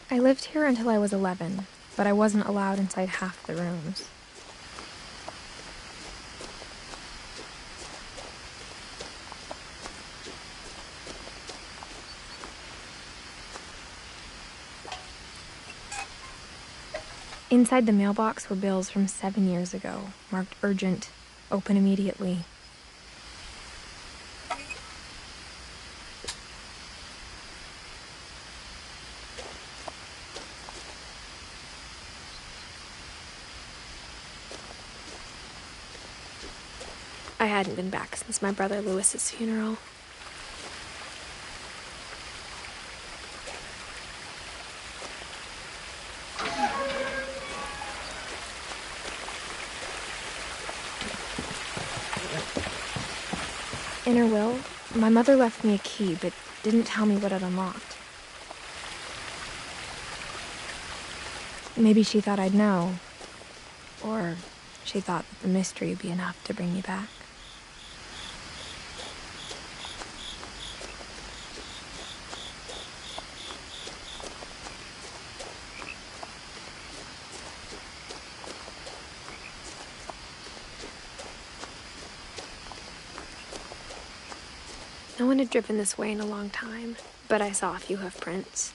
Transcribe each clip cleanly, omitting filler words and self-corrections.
I lived here until I was 11, but I wasn't allowed inside half the rooms. Inside the mailbox were bills from 7 years ago, marked urgent, open immediately. I hadn't been back since my brother Lewis's funeral. In her will, my mother left me a key, but didn't tell me what it unlocked. Maybe she thought I'd know, or she thought that the mystery would be enough to bring me back. No one had driven this way in a long time, but I saw a few hoof prints.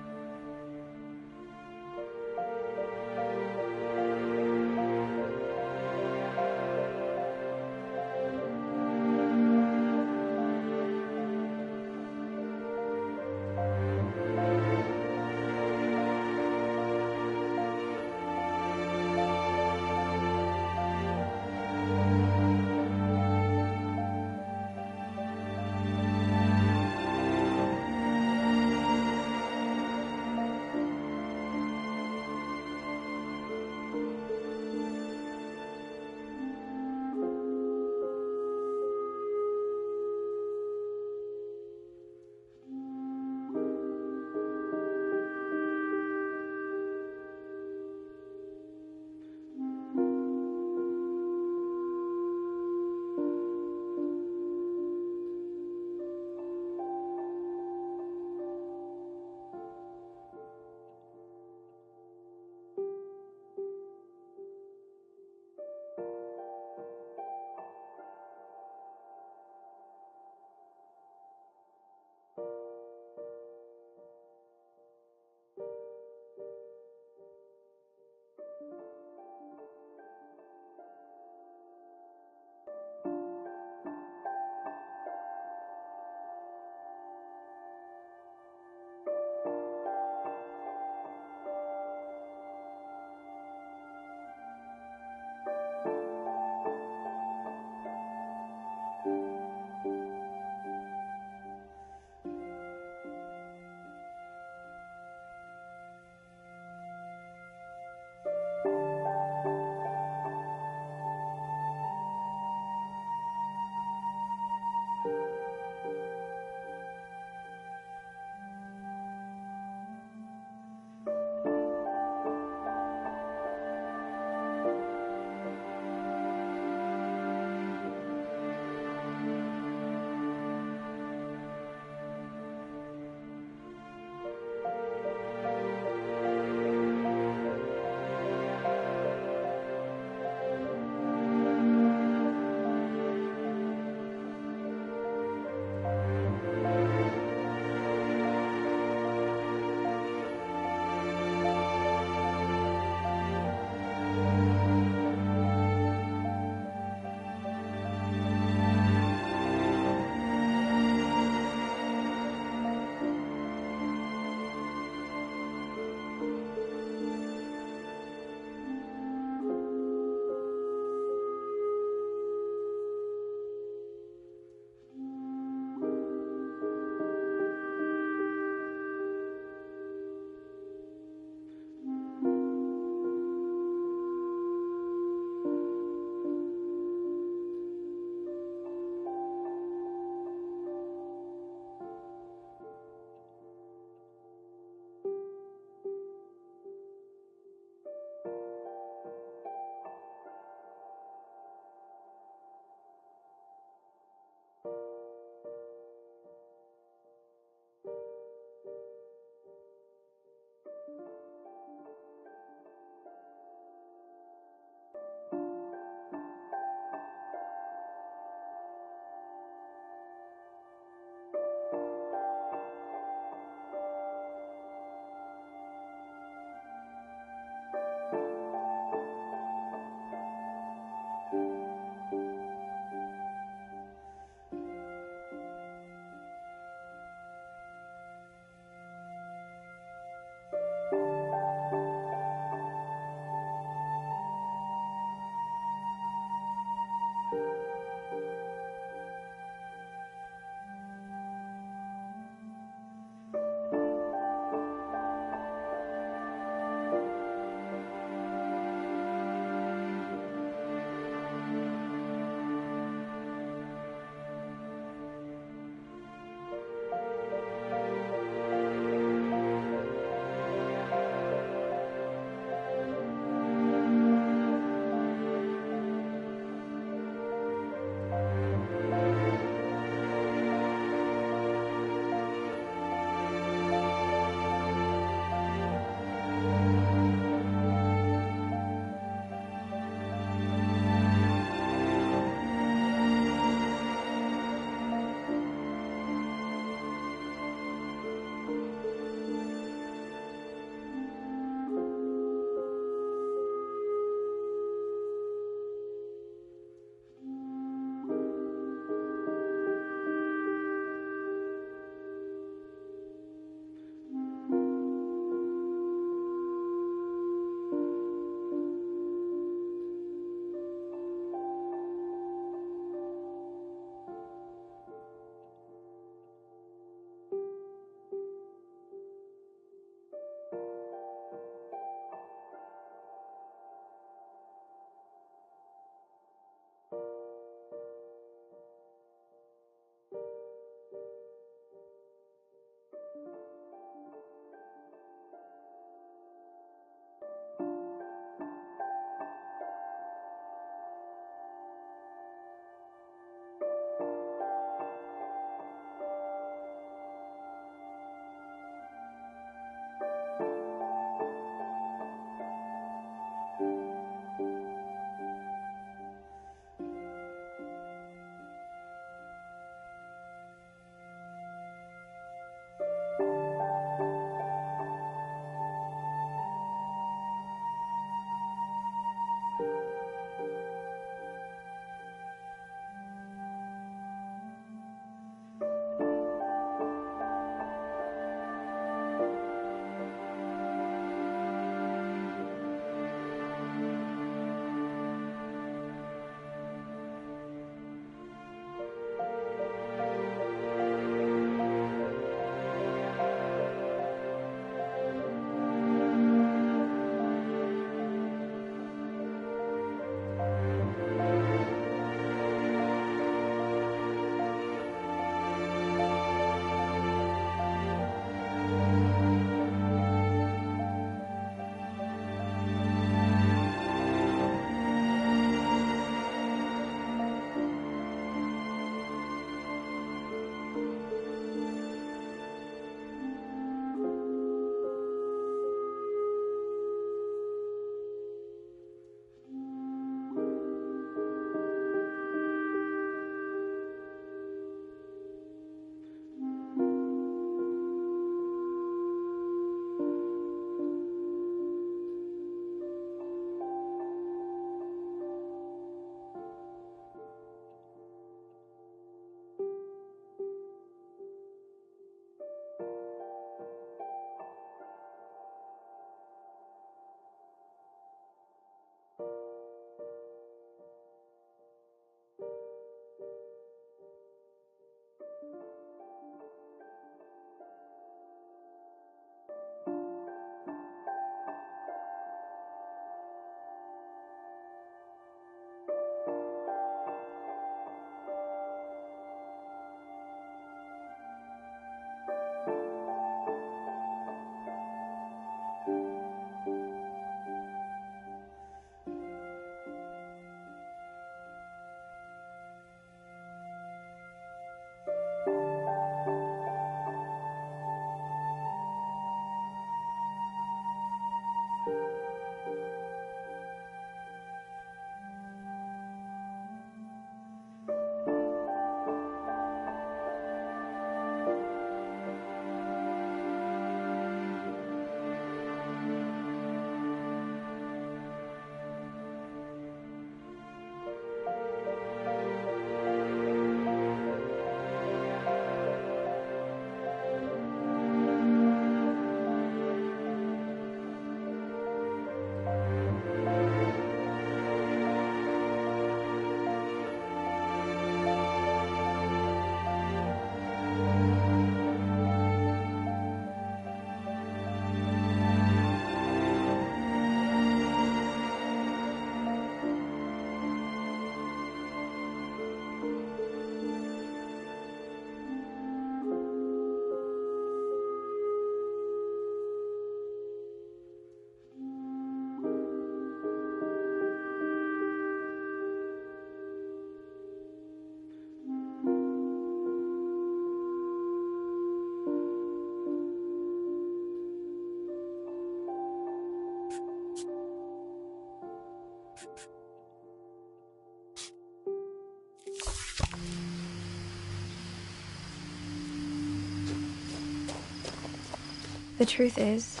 The truth is,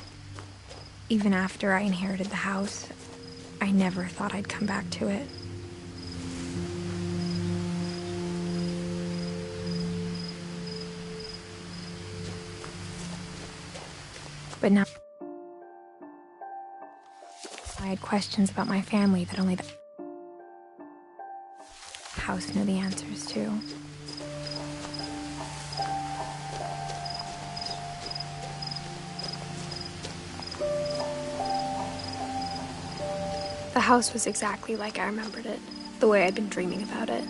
even after I inherited the house, I never thought I'd come back to it. But now I had questions about my family that only the house knew the answers to. The house was exactly like I remembered it, the way I'd been dreaming about it.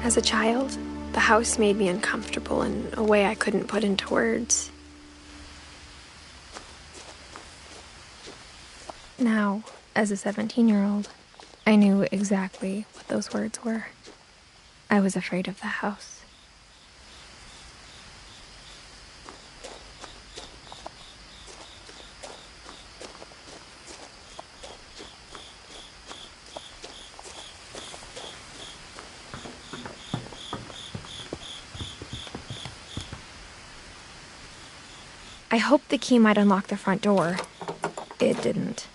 As a child, the house made me uncomfortable in a way I couldn't put into words. Now, as a 17-year-old, I knew exactly what those words were. I was afraid of the house. I hoped the key might unlock the front door. It didn't.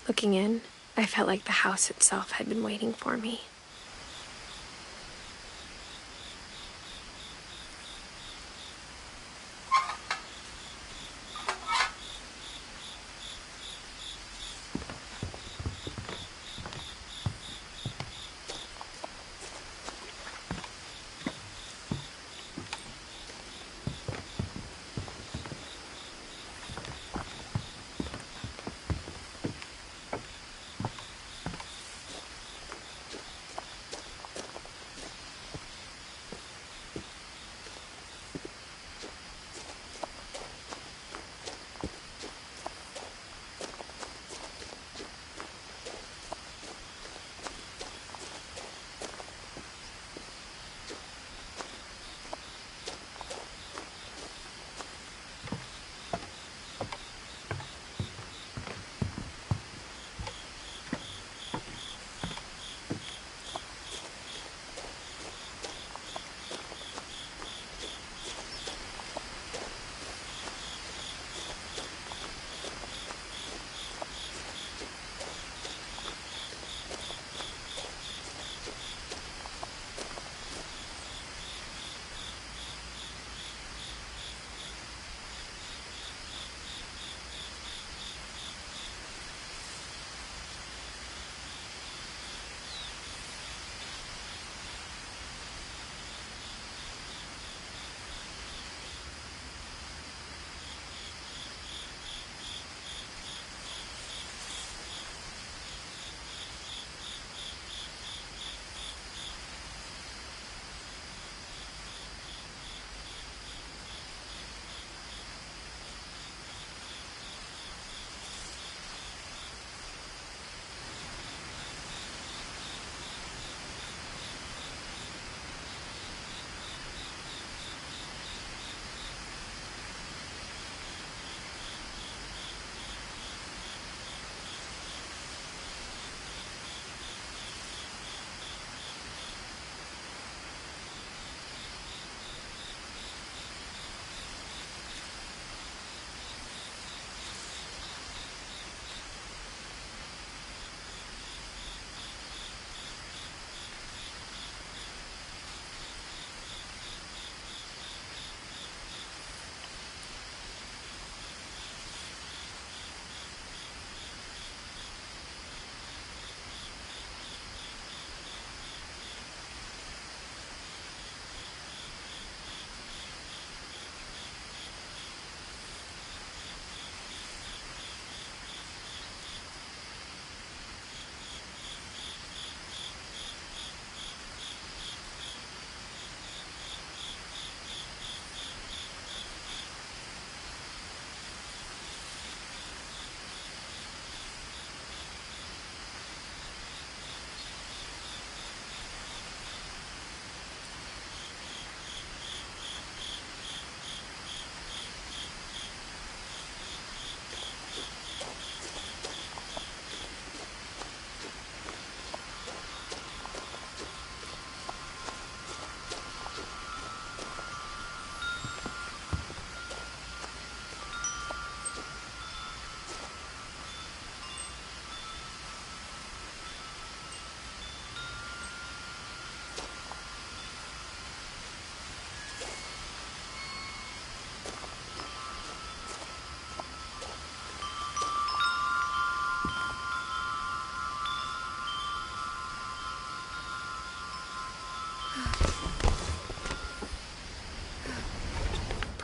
Looking in, I felt like the house itself had been waiting for me.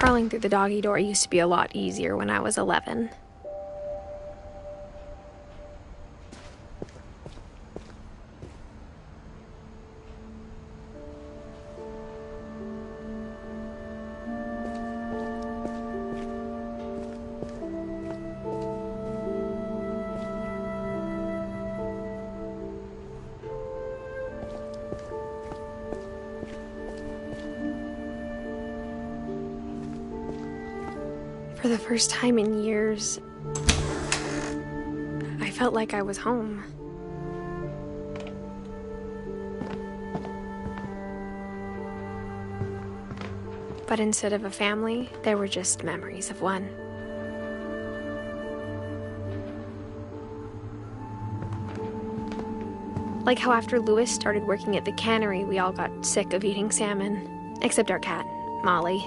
Crawling through the doggy door used to be a lot easier when I was 11. For the first time in years, I felt like I was home. But instead of a family, there were just memories of one. Like how after Louis started working at the cannery, we all got sick of eating salmon, except our cat, Molly.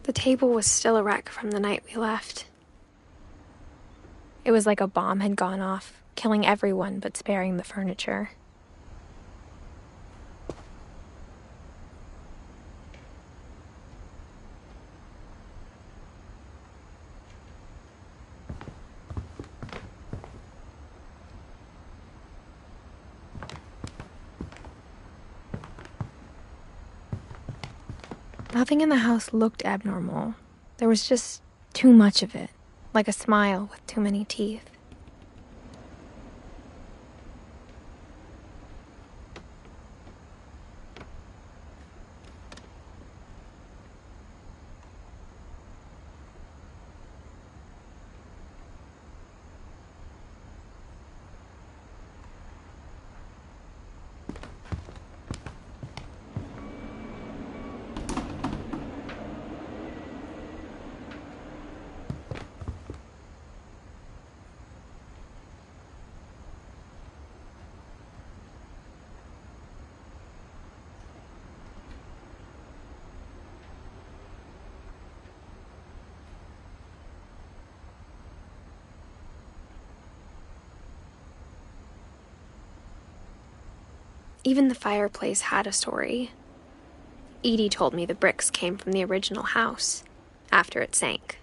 The table was still a wreck from the night we left. It was like a bomb had gone off, killing everyone but sparing the furniture. Nothing in the house looked abnormal. There was just too much of it, like a smile with too many teeth. Even the fireplace had a story. Edie told me the bricks came from the original house, after it sank.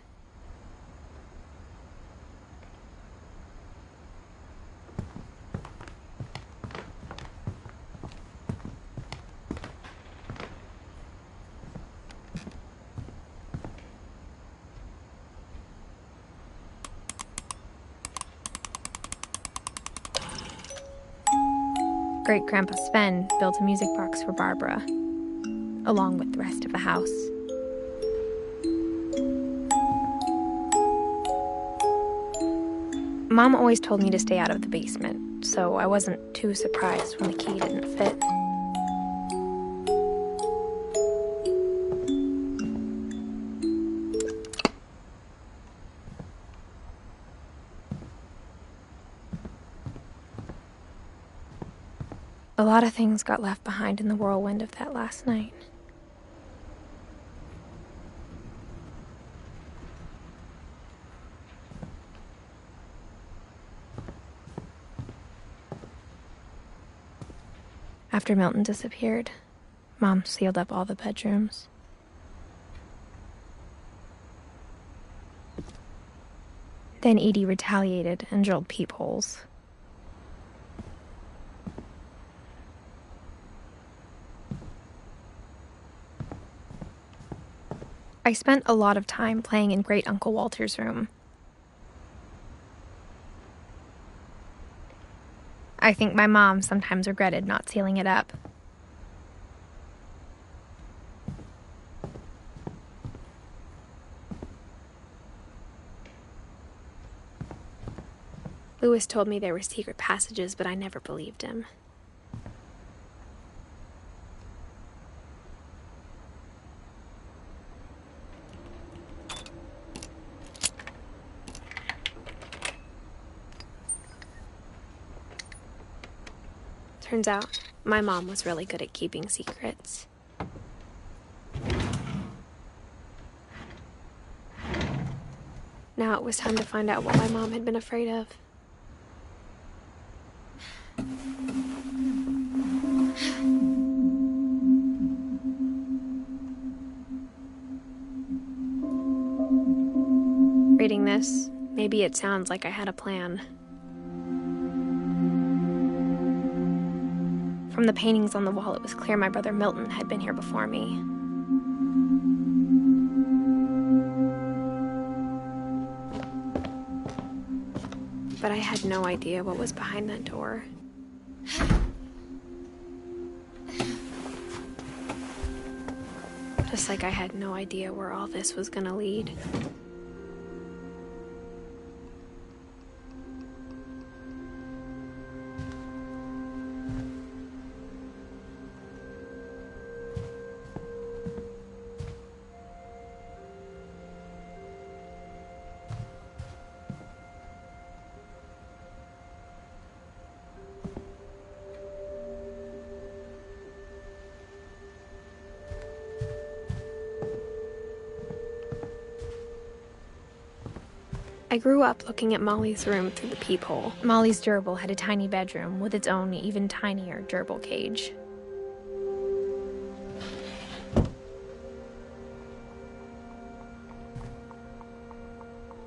Great-Grandpa Sven built a music box for Barbara, along with the rest of the house. Mom always told me to stay out of the basement, so I wasn't too surprised when the key didn't fit. A lot of things got left behind in the whirlwind of that last night. After Milton disappeared, Mom sealed up all the bedrooms. Then Edie retaliated and drilled peepholes. I spent a lot of time playing in Great Uncle Walter's room. I think my mom sometimes regretted not sealing it up. Louis told me there were secret passages, but I never believed him. Turns out, my mom was really good at keeping secrets. Now it was time to find out what my mom had been afraid of. Reading this, maybe it sounds like I had a plan. From the paintings on the wall, it was clear my brother Milton had been here before me. But I had no idea what was behind that door. Just like I had no idea where all this was gonna lead. I grew up looking at Molly's room through the peephole. Molly's gerbil had a tiny bedroom with its own even tinier gerbil cage.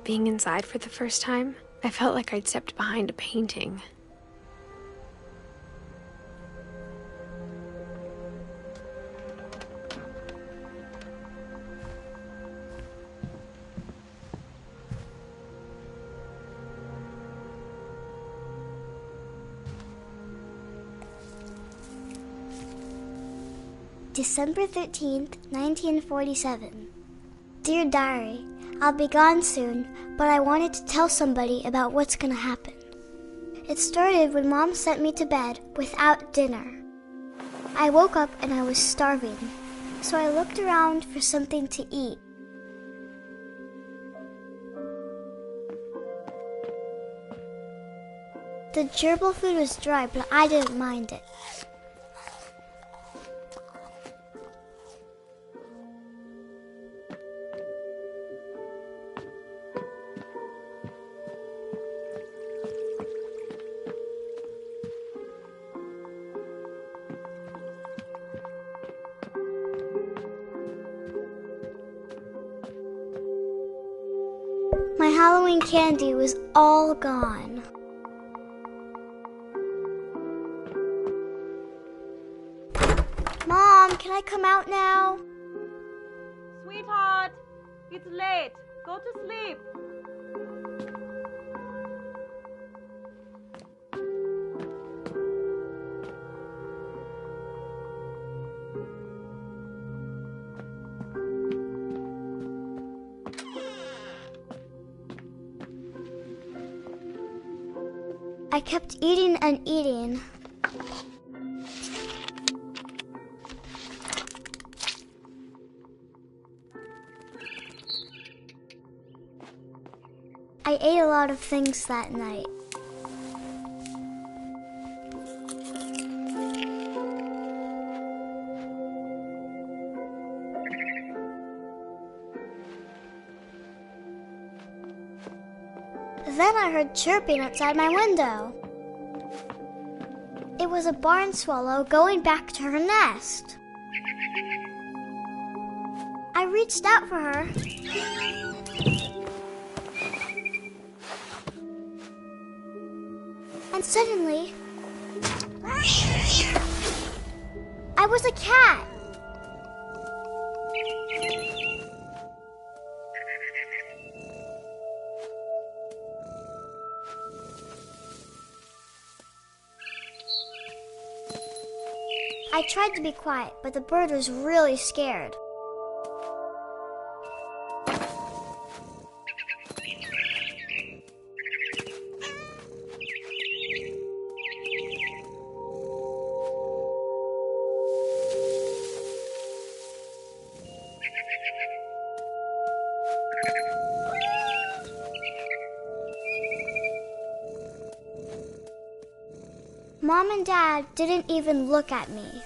Being inside for the first time, I felt like I'd stepped behind a painting. December 13th, 1947. Dear Diary, I'll be gone soon, but I wanted to tell somebody about what's gonna happen. It started when Mom sent me to bed without dinner. I woke up and I was starving, so I looked around for something to eat. The gerbil food was dry, but I didn't mind it. My Halloween candy was all gone. Mom, can I come out now? Sweetheart, it's late. Go to sleep. I kept eating and eating. I ate a lot of things that night. Then I heard chirping outside my window. It was a barn swallow going back to her nest. I reached out for her. And suddenly, I was a cat. I tried to be quiet, but the bird was really scared. Mom and Dad didn't even look at me.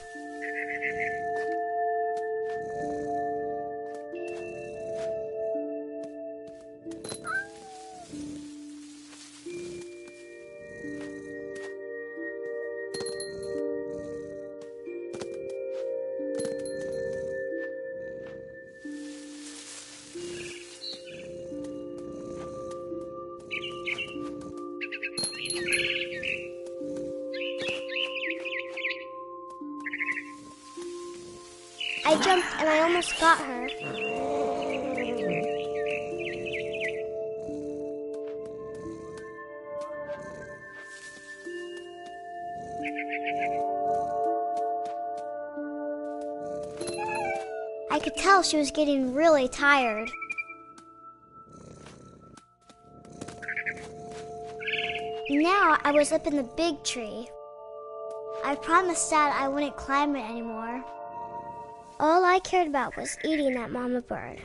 I jumped and I almost got her. I could tell she was getting really tired. Now I was up in the big tree. I promised Dad I wouldn't climb it anymore. All I cared about was eating that mama bird.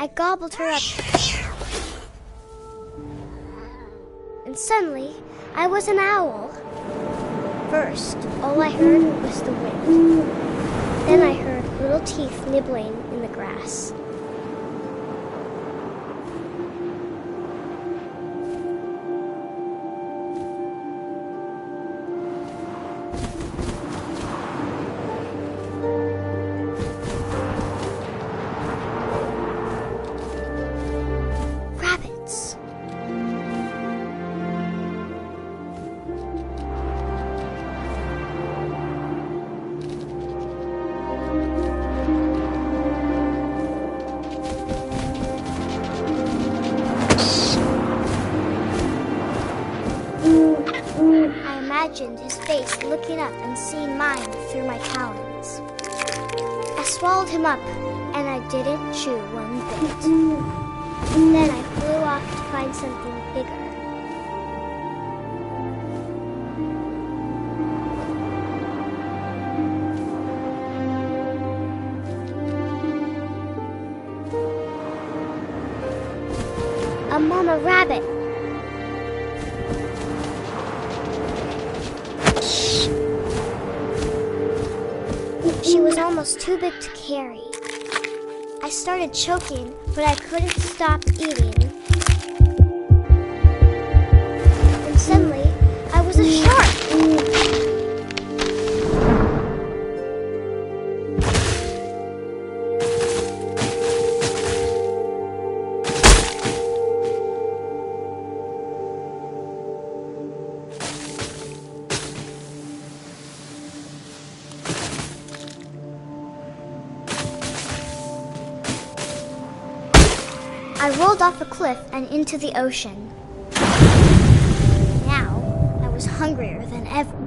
I gobbled her up. And suddenly, I was an owl. First, all I heard was the wind. Then I heard little teeth nibbling in the grass. I imagined his face looking up and seeing mine through my talons. I swallowed him up, and I didn't chew one bit. Then I flew off to find something bigger. A mama rabbit. She was almost too big to carry. I started choking, but I couldn't stop eating. And suddenly, I was a shark! I rolled off a cliff and into the ocean. Now, I was hungrier than ever.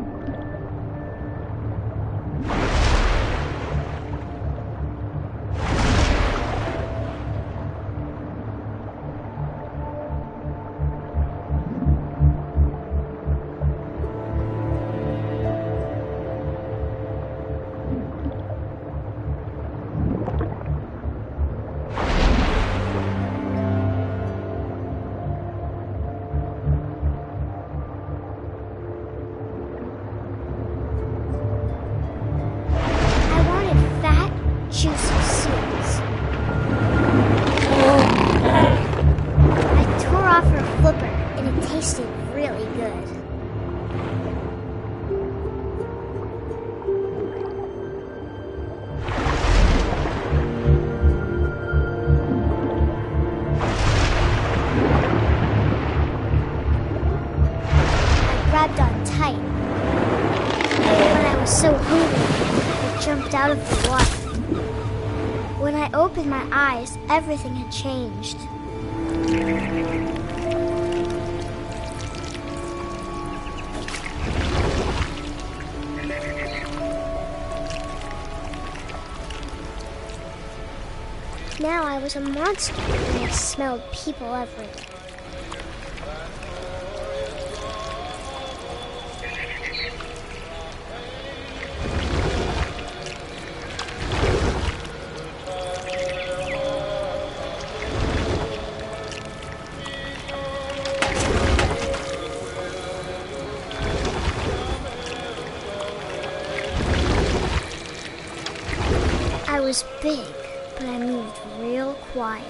Juicy seeds. I tore off her flipper and it tasted really good. I grabbed on tight. When I was so hungry, I jumped out of the water. When I opened my eyes, everything had changed. I was a monster and I smelled people everywhere. I was big, but I moved real quiet.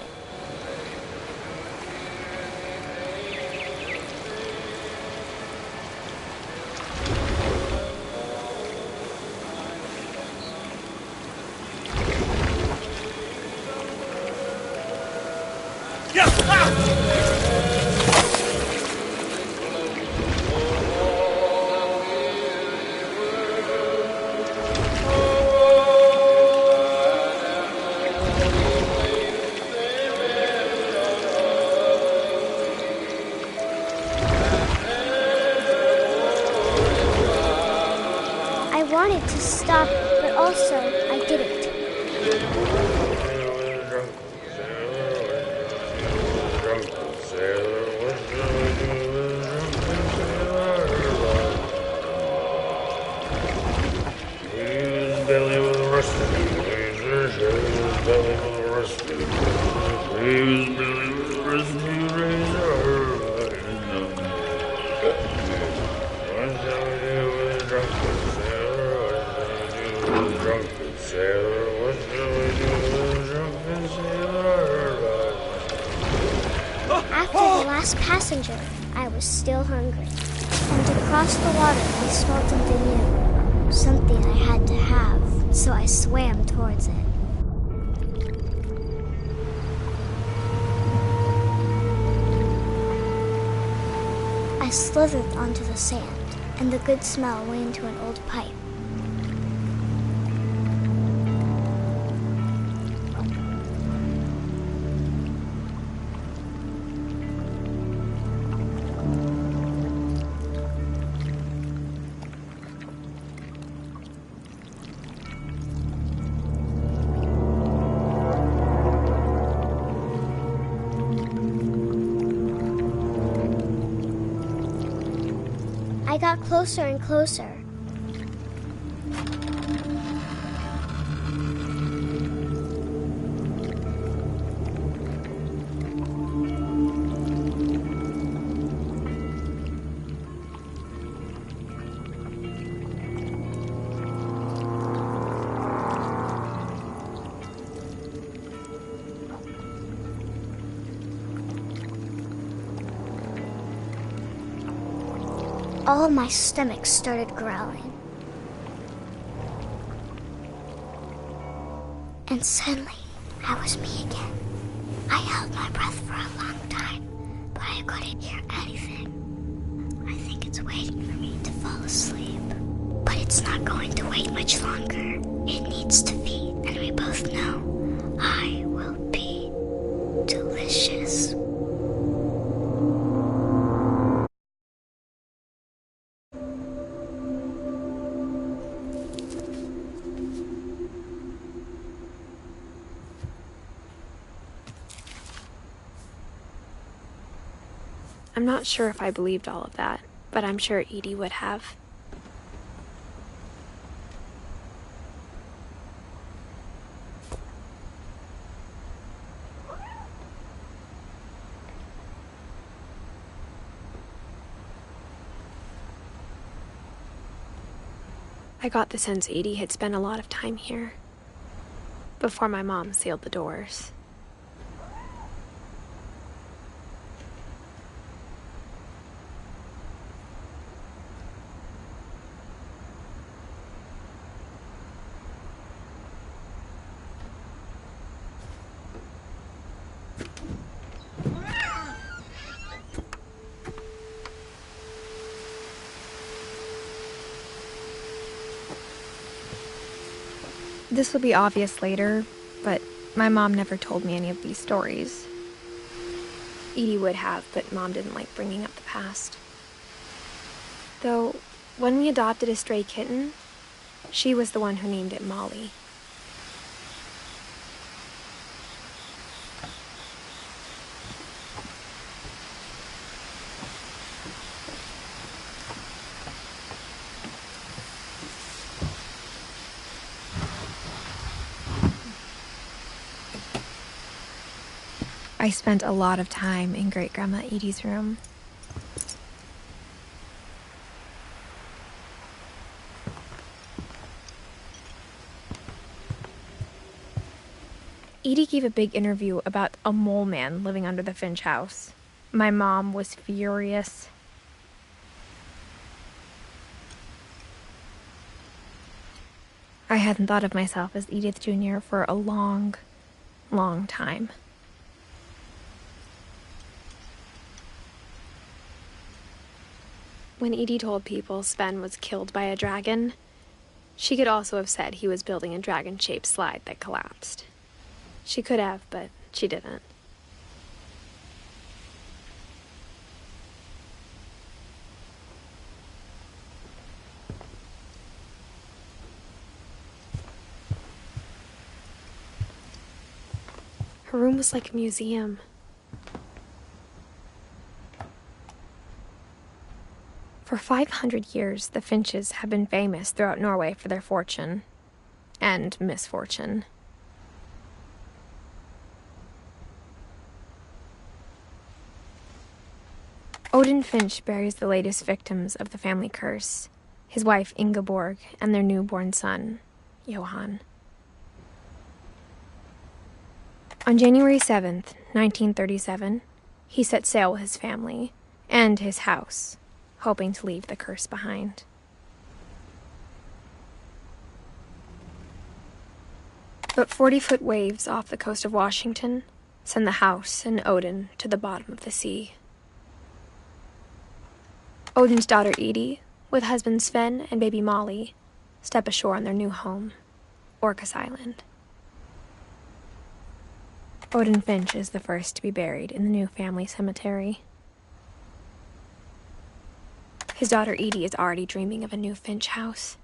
I wanted to stop, but also I didn't. After the last passenger, I was still hungry. And to cross the water, I smelled something new. Something I had to have, so I swam towards it. I slithered onto the sand, and the good smell went into an old pipe. I got closer and closer. All my stomach started growling. And suddenly, I was me again. I held my breath for a long time, but I couldn't hear anything. I think it's waiting for me to fall asleep. But it's not going to wait much longer. It needs to feed, and we both know I will be delicious. I'm not sure if I believed all of that, but I'm sure Edie would have. I got the sense Edie had spent a lot of time here, before my mom sealed the doors. This will be obvious later, but my mom never told me any of these stories. Edie would have, but Mom didn't like bringing up the past. Though, when we adopted a stray kitten, she was the one who named it Molly. I spent a lot of time in Great-Grandma Edie's room. Edie gave a big interview about a mole man living under the Finch house. My mom was furious. I hadn't thought of myself as Edith Jr. for a long, long time. When Edie told people Sven was killed by a dragon, she could also have said he was building a dragon-shaped slide that collapsed. She could have, but she didn't. Her room was like a museum. For 500 years, the Finches have been famous throughout Norway for their fortune and misfortune. Odin Finch buries the latest victims of the family curse, his wife Ingeborg and their newborn son, Johan. On January 7th, 1937, he set sail with his family and his house, hoping to leave the curse behind. But 40-foot waves off the coast of Washington send the house and Odin to the bottom of the sea. Odin's daughter Edie, with husband Sven and baby Molly, step ashore on their new home, Orcas Island. Odin Finch is the first to be buried in the new family cemetery. His daughter Edie is already dreaming of a new Finch house.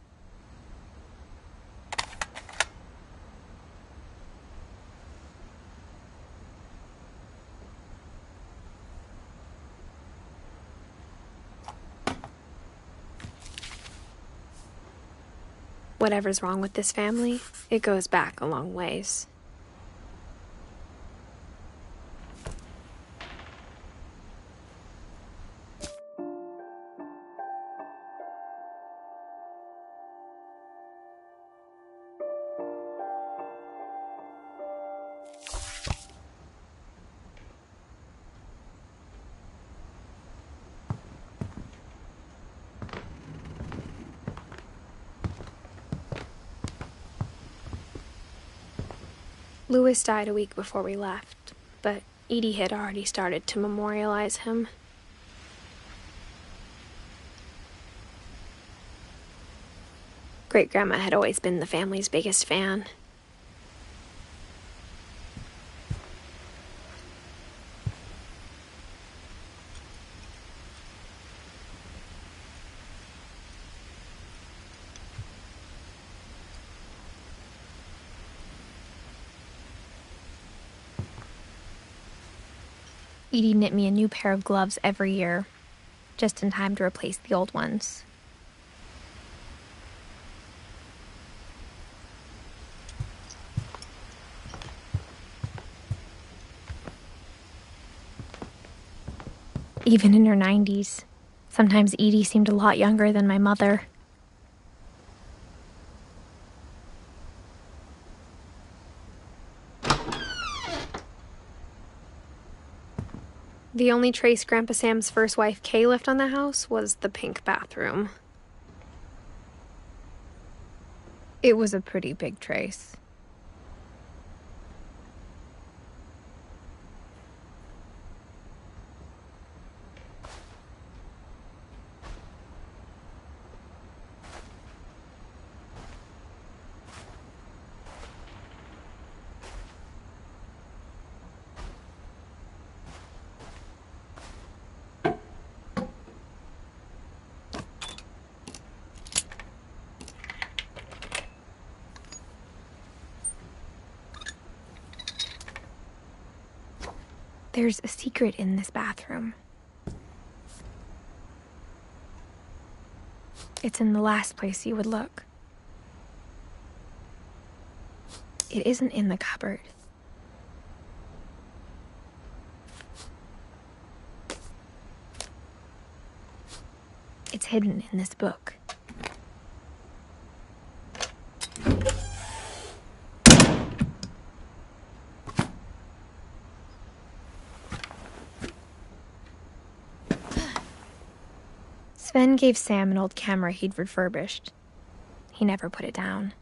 Whatever's wrong with this family, it goes back a long ways. Louis died a week before we left, but Edie had already started to memorialize him. Great-Grandma had always been the family's biggest fan. Edie knit me a new pair of gloves every year, just in time to replace the old ones. Even in her 90s, sometimes Edie seemed a lot younger than my mother. The only trace Grandpa Sam's first wife, Kay, left on the house was the pink bathroom. It was a pretty big trace. There's a secret in this bathroom. It's in the last place you would look. It isn't in the cupboard. It's hidden in this book. Sven gave Sam an old camera he'd refurbished. He never put it down.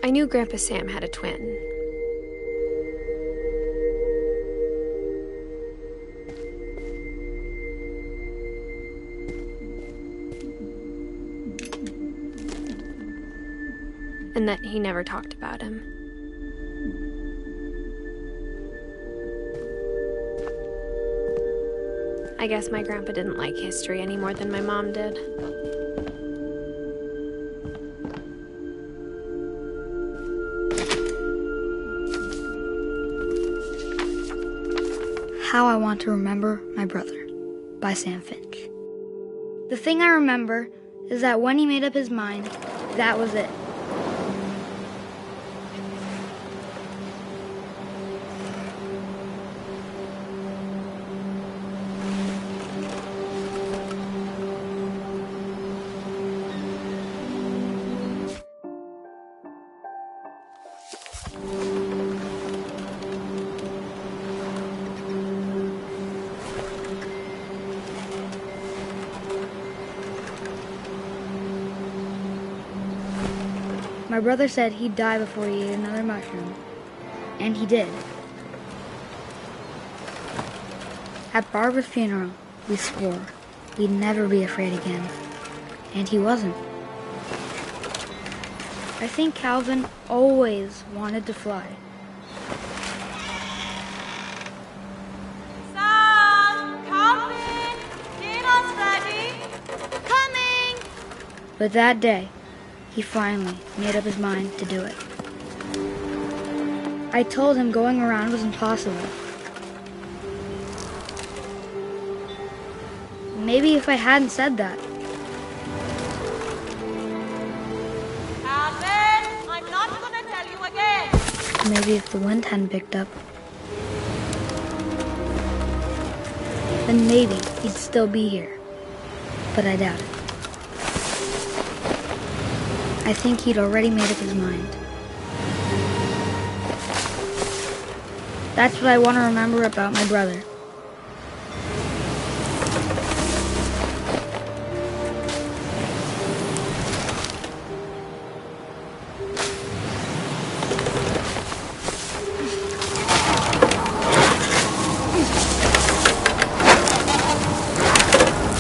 I knew Grandpa Sam had a twin. And that he never talked about him. I guess my grandpa didn't like history any more than my mom did. How I Want to Remember My Brother by Sam Finch. The thing I remember is that when he made up his mind, that was it. My brother said he'd die before he ate another mushroom, and he did. At Barbara's funeral, we swore we'd never be afraid again, and he wasn't. I think Calvin always wanted to fly. Sam, Calvin, dinner's ready. Coming! But that day, he finally made up his mind to do it. I told him going around was impossible. Maybe if I hadn't said that. Calvin, I'm not gonna tell you again. Maybe if the wind hadn't picked up. Then maybe he'd still be here. But I doubt it. I think he'd already made up his mind. That's what I want to remember about my brother.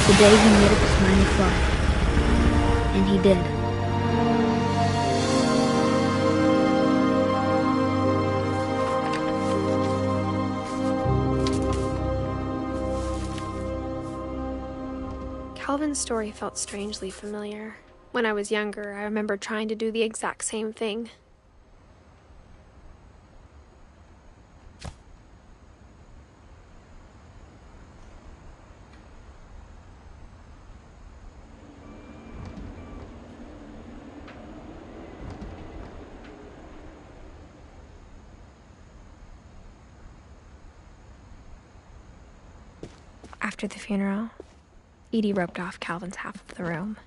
The day he made up his mind to fly. And he did. Calvin's story felt strangely familiar. When I was younger, I remember trying to do the exact same thing. After the funeral, Edie roped off Calvin's half of the room.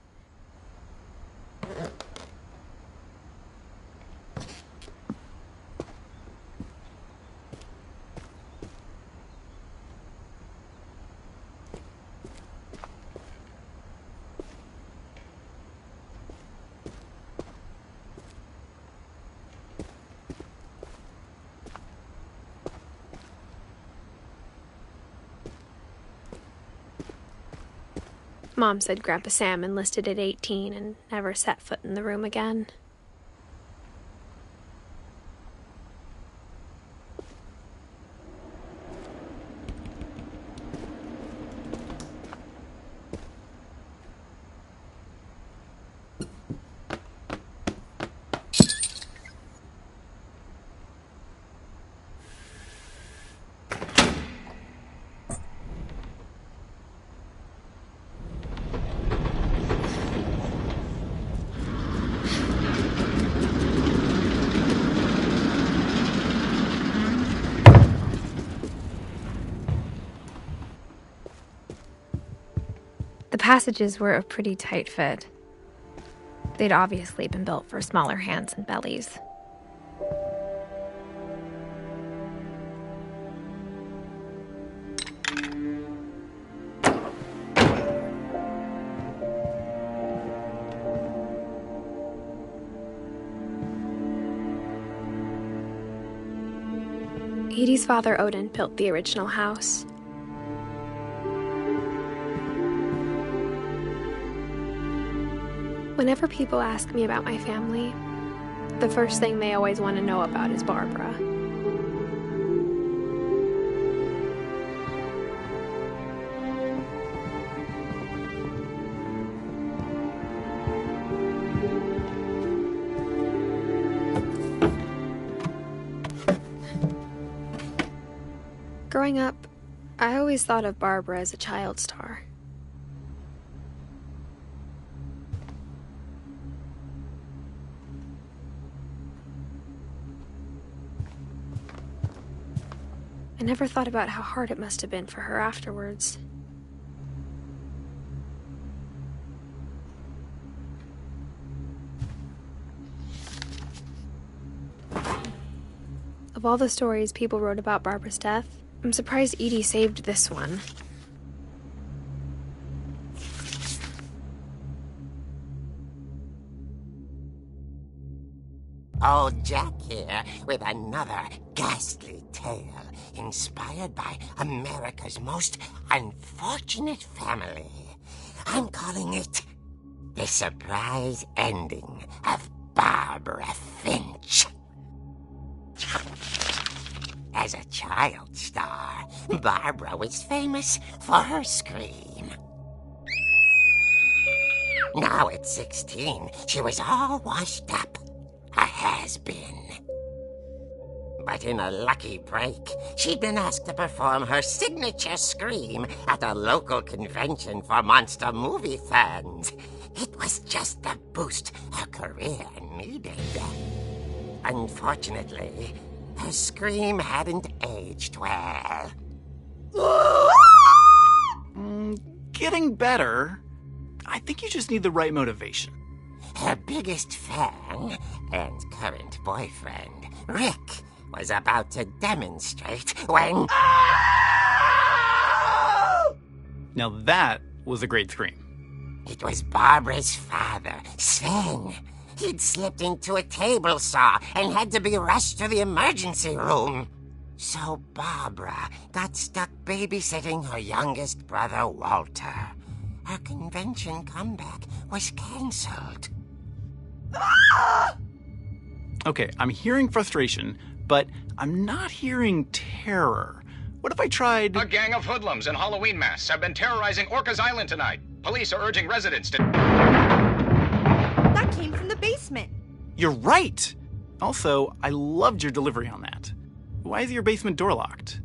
Mom said Grandpa Sam enlisted at 18 and never set foot in the room again. The passages were a pretty tight fit. They'd obviously been built for smaller hands and bellies. Edie's father, Odin, built the original house. Whenever people ask me about my family, the first thing they always want to know about is Barbara. Growing up, I always thought of Barbara as a child star. I never thought about how hard it must have been for her afterwards. Of all the stories people wrote about Barbara's death, I'm surprised Edie saved this one. Old Jack here with another ghastly tale inspired by America's most unfortunate family. I'm calling it The Surprise Ending of Barbara Finch. As a child star, Barbara was famous for her scream. Now at 16, she was all washed up. A has-been. But in a lucky break, she'd been asked to perform her signature scream at a local convention for monster movie fans. It was just the boost her career needed. Unfortunately, her scream hadn't aged well. Getting better. I think you just need the right motivation. Her biggest fan and current boyfriend, Rick, was about to demonstrate when... Now that was a great scream. It was Barbara's father, Sven. He'd slipped into a table saw and had to be rushed to the emergency room. So Barbara got stuck babysitting her youngest brother, Walter. Her convention comeback was cancelled. Okay, I'm hearing frustration, but I'm not hearing terror. What if I tried... A gang of hoodlums in Halloween masks have been terrorizing Orcas Island tonight. Police are urging residents to... That came from the basement. You're right! Also, I loved your delivery on that. Why is your basement door locked?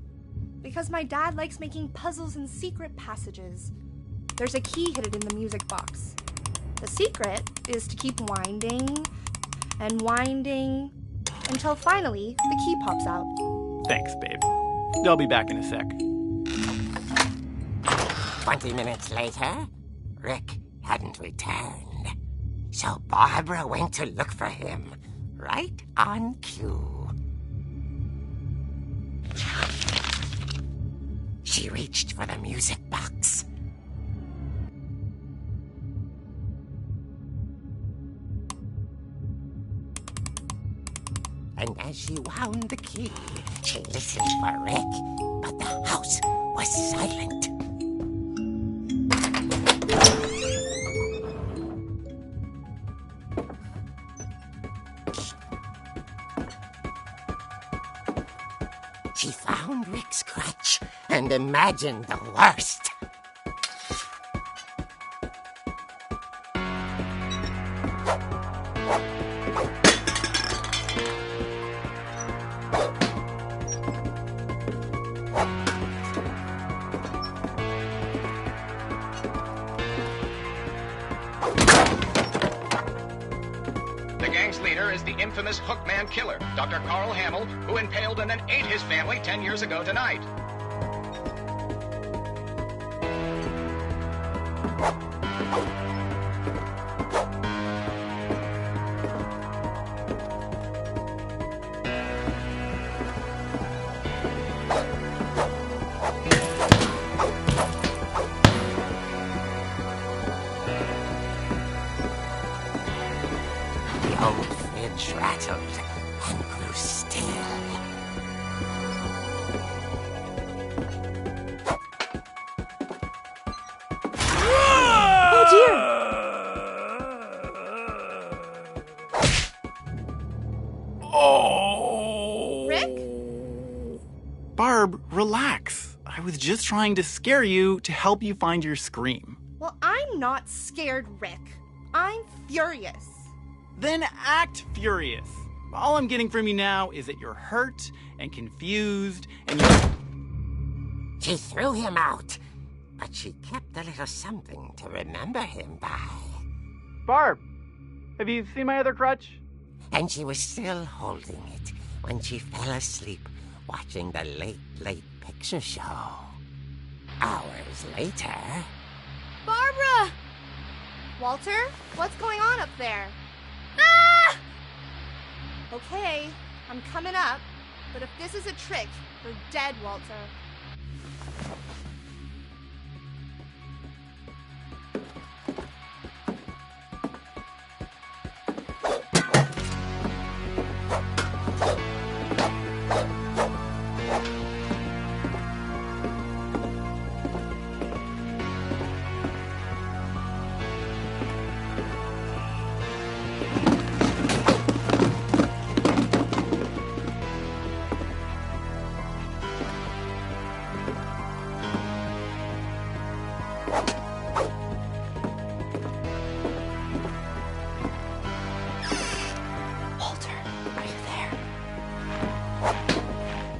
Because my dad likes making puzzles and secret passages. There's a key hidden in the music box. The secret is to keep winding and winding until finally the key pops out. Thanks, babe. I'll be back in a sec. 20 minutes later, Rick hadn't returned. So Barbara went to look for him, right on cue. She reached for the music box. And as she wound the key, she listened for Rick, but the house was silent. She found Rick's crutch and imagined the worst. The gang's leader is the infamous Hookman Killer, Dr. Carl Hamill, who impaled and then ate his family 10 years ago tonight. Barb, relax. I was just trying to scare you to help you find your scream. Well, I'm not scared, Rick. I'm furious. Then act furious. All I'm getting from you now is that you're hurt and confused and you... She threw him out, but she kept a little something to remember him by. Barb, have you seen my other crutch? And she was still holding it when she fell asleep watching the Late Late Picture Show. Hours later... Barbara! Walter, what's going on up there? Ah! Okay, I'm coming up, but if this is a trick, you're dead, Walter.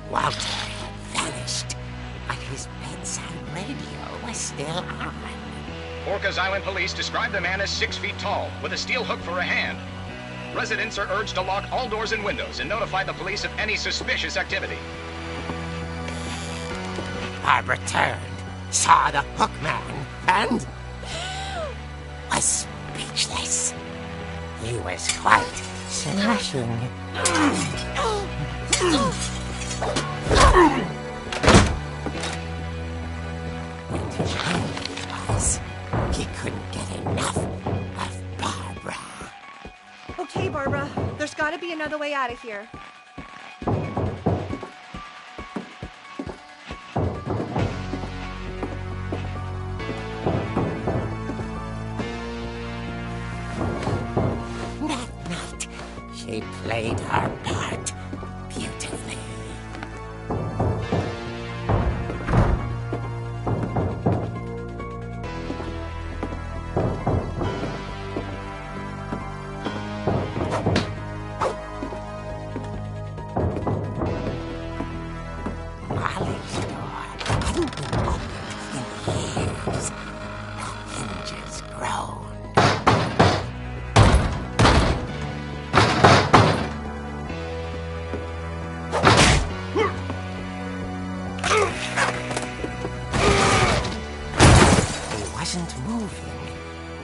Walter vanished, but his bedside radio was still on. Orcas Island police describe the man as 6 feet tall, with a steel hook for a hand. Residents are urged to lock all doors and windows and notify the police of any suspicious activity. Barbara turned, saw the hook man, and was speechless. He was quite smashing. And his hand was, he couldn't get enough of Barbara. Okay, Barbara, there's gotta be another way out of here. That night, she played her part beautifully. Molly's door hadn't been opened in years. The hinges groaned. He wasn't moving,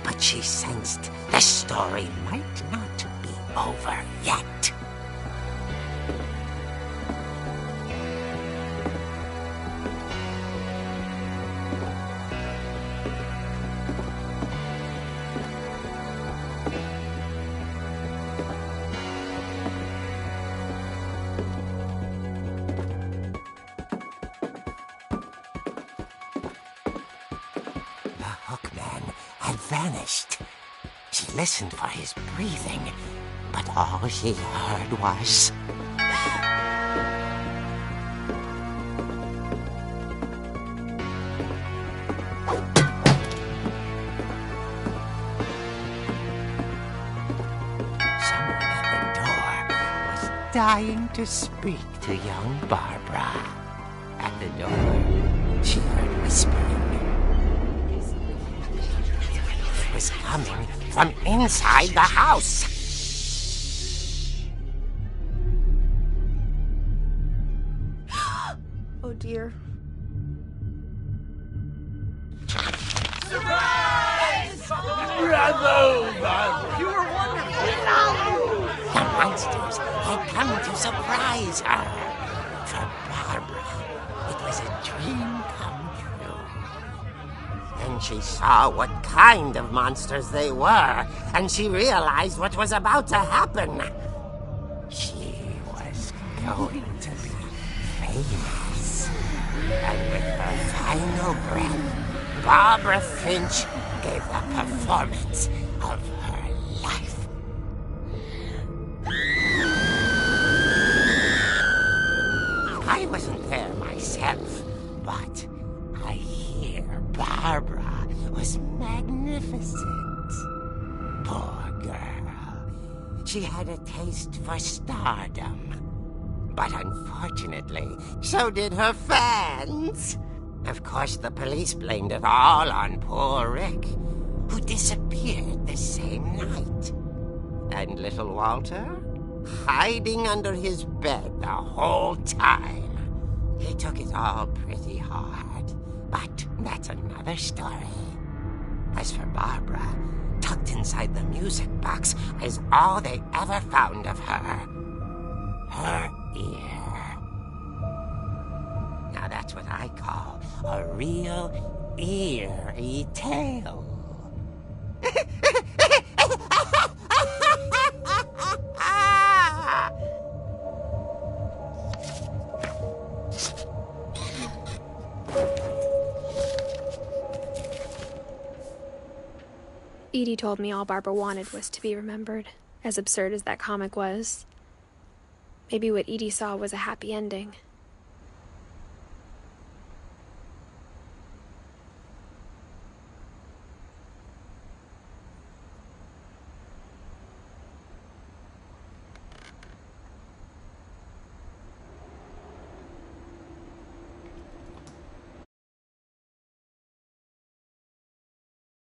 but she sensed the story might not be over yet. The hookman had vanished. She listened for his breathing, but all she heard was... Someone at the door was dying to speak to young Barbara. At the door, she heard whispering. It was coming from inside the house. Oh dear. The monsters had come to surprise her. For Barbara, it was a dream come true. Then she saw what kind of monsters they were, and she realized what was about to happen. She was going to be famous. And with her final breath, Barbara Finch gave the performance of her life. I wasn't there there myself, but I hear Barbara was magnificent. Poor girl. She had a taste for stardom. But unfortunately, so did her fans. Of course, the police blamed it all on poor Rick, who disappeared the same night. And little Walter? Hiding under his bed the whole time. He took it all pretty hard, but that's another story. As for Barbara, tucked inside the music box is all they ever found of her. Her ear. Now that's what I call a real eerie tale. Edie told me all Barbara wanted was to be remembered, as absurd as that comic was. Maybe what Edie saw was a happy ending.